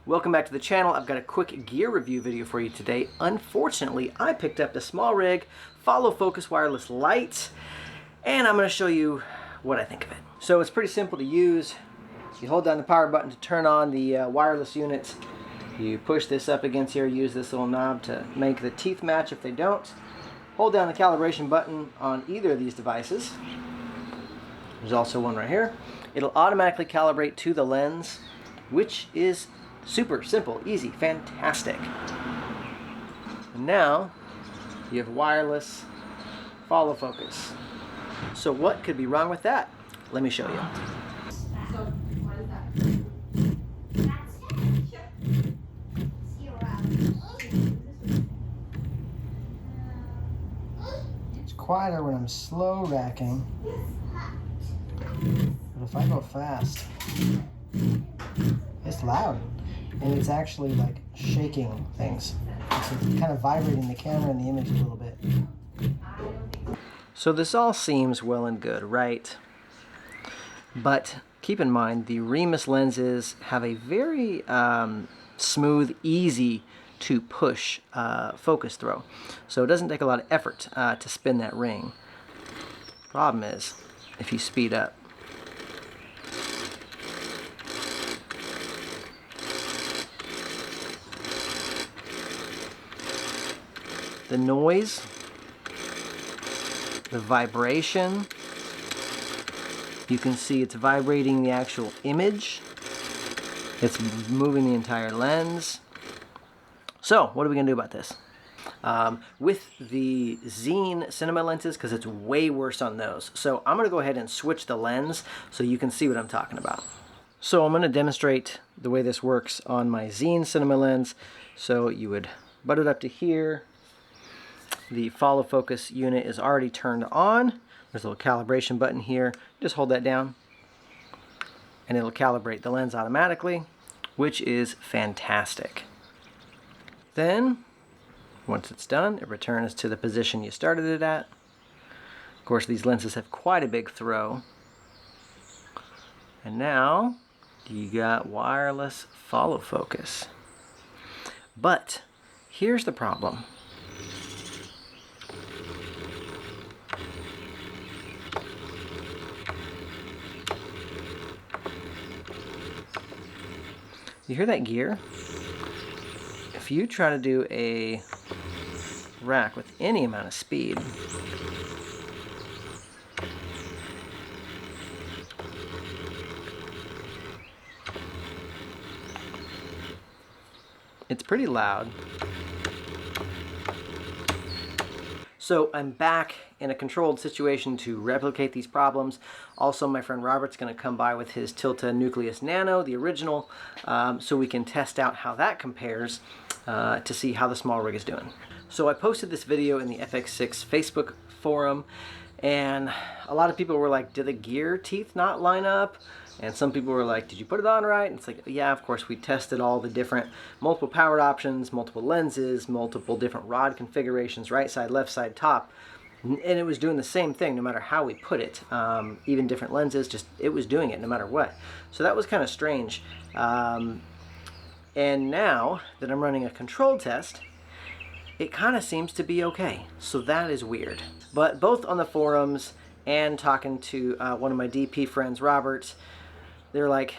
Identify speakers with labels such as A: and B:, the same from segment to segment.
A: Welcome back to the channel. I've got a quick gear review video for you today. Unfortunately, I picked up the SmallRig follow focus wireless Lite, and I'm going to show you what I think of it. So it's pretty simple to use. You hold down the power button to turn on the wireless unit. You push this up against here, use this little knob to make the teeth match if they don't. Hold down the calibration button on either of these devices. There's also one right here. It'll automatically calibrate to the lens, which is super simple, easy, fantastic. And now you have wireless follow focus. So what could be wrong with that? Let me show you.
B: So what is that?
A: It's quieter when I'm slow racking, but if I go fast, it's loud, and it's actually like shaking things. It's kind of vibrating the camera and the image a little bit. So this all seems well and good, right? But keep in mind, the Remus lenses have a very smooth, easy to push focus throw. So it doesn't take a lot of effort to spin that ring. Problem is, if you speed up, the noise, the vibration, you can see it's vibrating the actual image. It's moving the entire lens. So what are we gonna do about this? With the Zine cinema lenses, because it's way worse on those. So I'm gonna go ahead and switch the lens so you can see what I'm talking about. So I'm gonna demonstrate the way this works on my Zine cinema lens. So you would butt it up to here. The follow focus unit is already turned on. There's a little calibration button here. Just hold that down and it'll calibrate the lens automatically, which is fantastic. Then, once it's done, it returns to the position you started it at. Of course, these lenses have quite a big throw. And now, you got wireless follow focus. But, here's the problem. You hear that gear? If you try to do a rack with any amount of speed, it's pretty loud. So I'm back in a controlled situation to replicate these problems. Also, my friend Robert's going to come by with his Tilta Nucleus Nano, the original, so we can test out how that compares to see how the SmallRig is doing. So I posted this video in the FX6 Facebook forum, and a lot of people were like, did the gear teeth not line up? And some people were like, did you put it on right? And it's like, yeah, of course, we tested all the different multiple powered options, multiple lenses, multiple different rod configurations, right side, left side, top. And it was doing the same thing no matter how we put it. Even different lenses, just it was doing it no matter what. So that was kind of strange. And now that I'm running a controlled test, it kind of seems to be okay. So that is weird. But both on the forums and talking to one of my DP friends, Robert, they're like,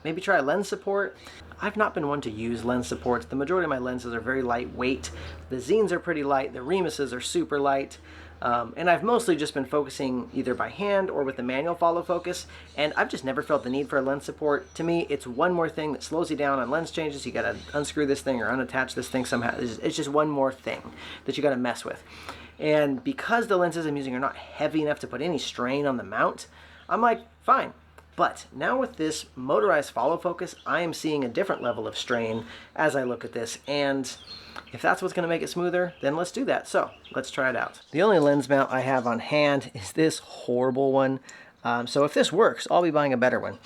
A: maybe try lens support. I've not been one to use lens supports. The majority of my lenses are very lightweight. The Zines are pretty light. The Remuses are super light. And I've mostly just been focusing either by hand or with the manual follow focus, and I've just never felt the need for a lens support. To me, it's one more thing that slows you down on lens changes. You gotta unscrew this thing or unattach this thing somehow. It's just one more thing that you gotta mess with. And because the lenses I'm using are not heavy enough to put any strain on the mount, I'm like, fine. But now with this motorized follow focus, I am seeing a different level of strain as I look at this, and if that's what's going to make it smoother, then let's do that. So let's try it out. The only lens mount I have on hand is this horrible one. So if this works, I'll be buying a better one.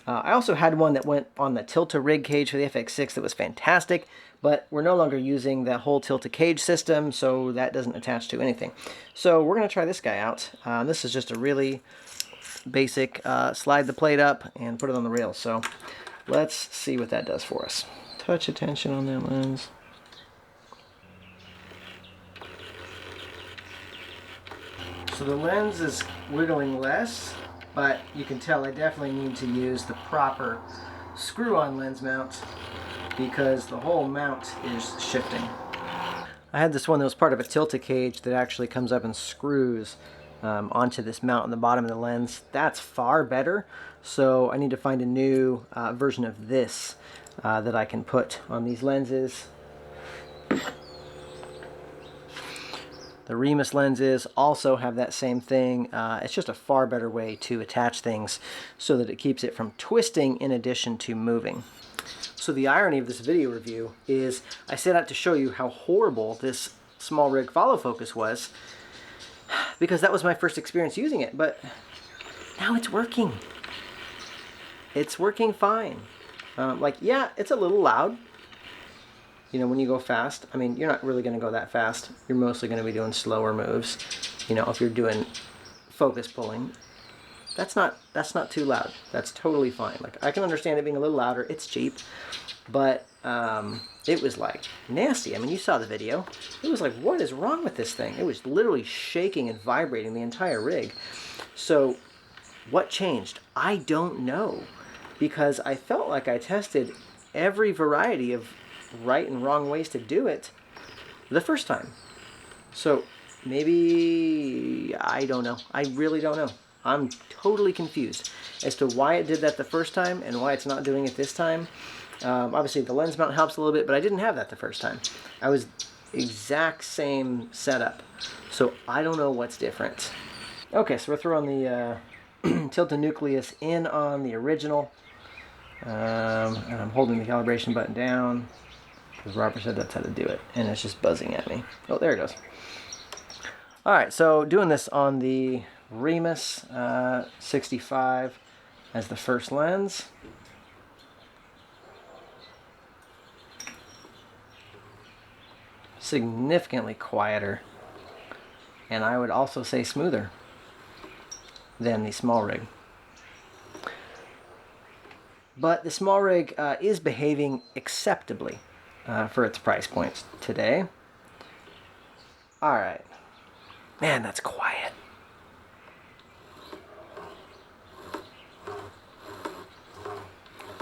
A: I also had one that went on the Tilta rig cage for the FX6 that was fantastic, but we're no longer using the whole Tilta cage system, so that doesn't attach to anything. So we're going to try this guy out. This is just a really basic slide the plate up and put it on the rail. So let's see what that does for us. touch of tension on that lens. So the lens is wiggling less, but you can tell I definitely need to use the proper screw-on lens mount because the whole mount is shifting. I had this one that was part of a tilt-a-cage that actually comes up and screws onto this mount on the bottom of the lens. That's far better, so I need to find a new version of this that I can put on these lenses. The Remus lenses also have that same thing. It's just a far better way to attach things so that it keeps it from twisting in addition to moving. So the irony of this video review is I set out to show you how horrible this SmallRig follow focus was because that was my first experience using it, but now it's working. It's working fine. Like, yeah, it's a little loud. You know, when you go fast, I mean, you're not really going to go that fast. You're mostly going to be doing slower moves. You know, if you're doing focus pulling, that's not too loud. That's totally fine. Like, I can understand it being a little louder. It's cheap, but it was like nasty. I mean, you saw the video. It was like, what is wrong with this thing? It was literally shaking and vibrating the entire rig. So what changed? I don't know, because I felt like I tested every variety of right and wrong ways to do it the first time. So maybe, I don't know. I really don't know. I'm totally confused as to why it did that the first time and why it's not doing it this time. Obviously the lens mount helps a little bit, but I didn't have that the first time. I was exact same setup. So I don't know what's different. Okay, so we're throwing the tilted nucleus in on the original. And I'm holding the calibration button down because Robert said that's how to do it, and it's just buzzing at me. Oh, there it goes. All right, so doing this on the Remus 65 as the first lens. Significantly quieter, and I would also say smoother than the SmallRig. But the SmallRig is behaving acceptably for its price points today. All right. Man, that's quiet.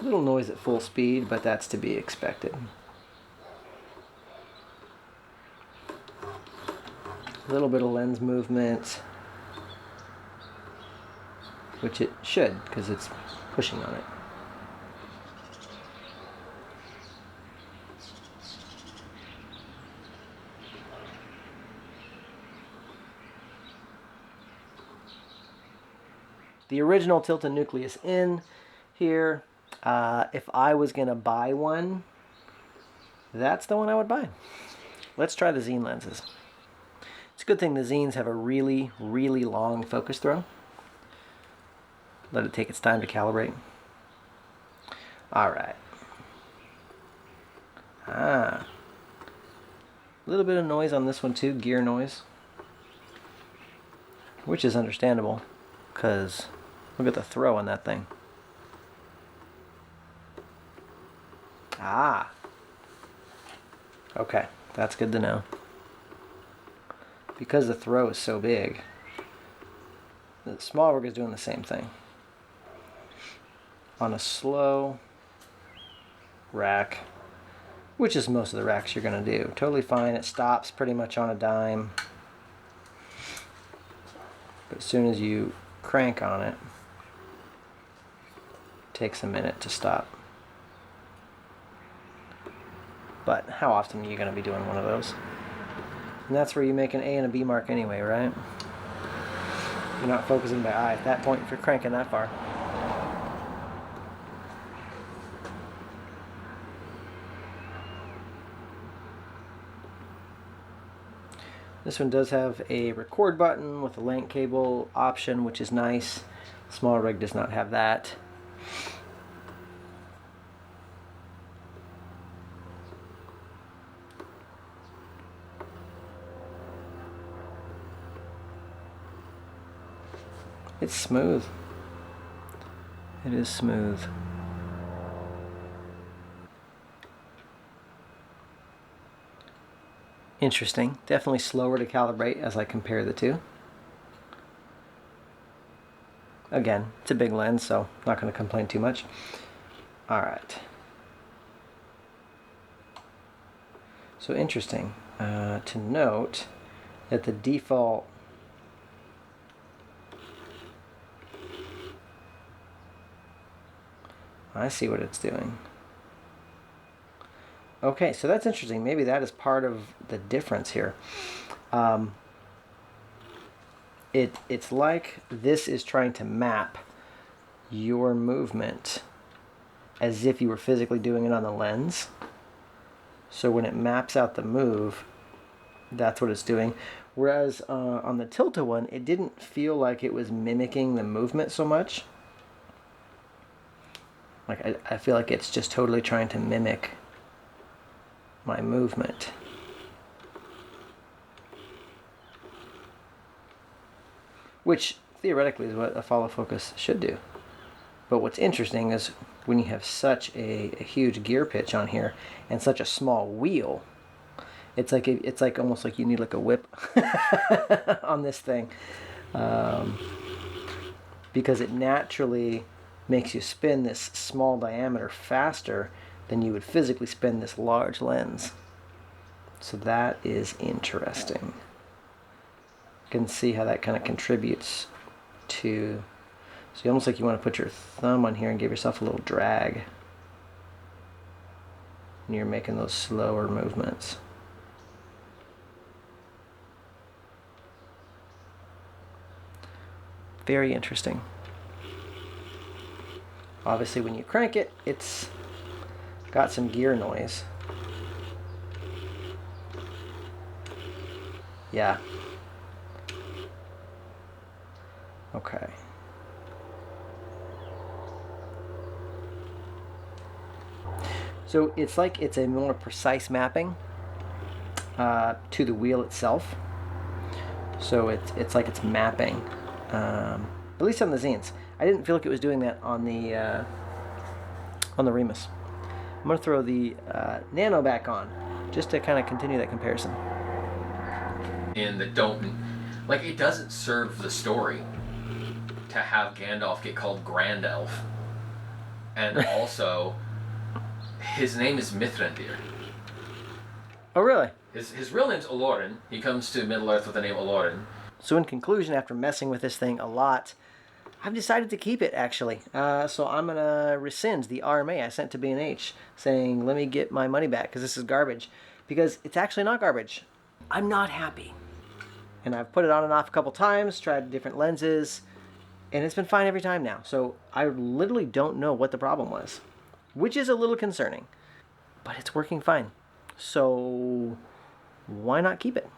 A: Little noise at full speed, but that's to be expected. A little bit of lens movement, which it should, because it's pushing on it. The original tilted nucleus in here. If I was going to buy one, that's the one I would buy. Let's try the Zine lenses. It's a good thing the Zines have a really, really long focus throw. Let it take its time to calibrate. All right. A little bit of noise on this one too, gear noise, which is understandable because look at the throw on that thing. Okay, that's good to know. Because the throw is so big, the SmallRig is doing the same thing. On a slow rack, which is most of the racks you're going to do. Totally fine. It stops pretty much on a dime. But as soon as you crank on it, it takes a minute to stop. But how often are you going to be doing one of those? And that's where you make an A and a B mark anyway, right? You're not focusing by eye at that point if you're cranking that far. This one does have a record button with a link cable option, which is nice. SmallRig does not have that. It's smooth. It is smooth. Interesting. Definitely slower to calibrate as I compare the two. Again, it's a big lens, so not going to complain too much. All right. So interesting to note that the default I see what it's doing. Okay, so that's interesting. Maybe that is part of the difference here. It's like this is trying to map your movement as if you were physically doing it on the lens. So when it maps out the move, that's what it's doing. Whereas on the Tilta one, it didn't feel like it was mimicking the movement so much. Like I feel like it's just totally trying to mimic my movement. Which theoretically is what a follow focus should do. But what's interesting is when you have such a huge gear pitch on here and such a small wheel, it's like almost like you need like a whip on this thing, because it naturally makes you spin this small diameter faster than you would physically spin this large lens. So that is interesting. You can see how that kind of contributes to, so almost like you want to put your thumb on here and give yourself a little drag when you're making those slower movements. Very interesting. Obviously when you crank it, it's got some gear noise. Yeah. Okay. So it's like it's a more precise mapping to the wheel itself. So it's like it's mapping, at least on the Zines. I didn't feel like it was doing that on the Remus. I'm gonna throw the Nano back on just to kind of continue that comparison.
C: And that don't, like, it doesn't serve the story to have Gandalf get called Grand Elf, and also his name is Mithrandir.
A: Oh really?
C: His real name's Olorin. He comes to Middle Earth with the name Olorin.
A: So in conclusion, after messing with this thing a lot, I've decided to keep it, actually. So I'm going to rescind the RMA I sent to B&H saying, let me get my money back because this is garbage. Because it's actually not garbage. I'm not happy. And I've put it on and off a couple times, tried different lenses, and it's been fine every time now. So I literally don't know what the problem was, which is a little concerning. But it's working fine. So why not keep it?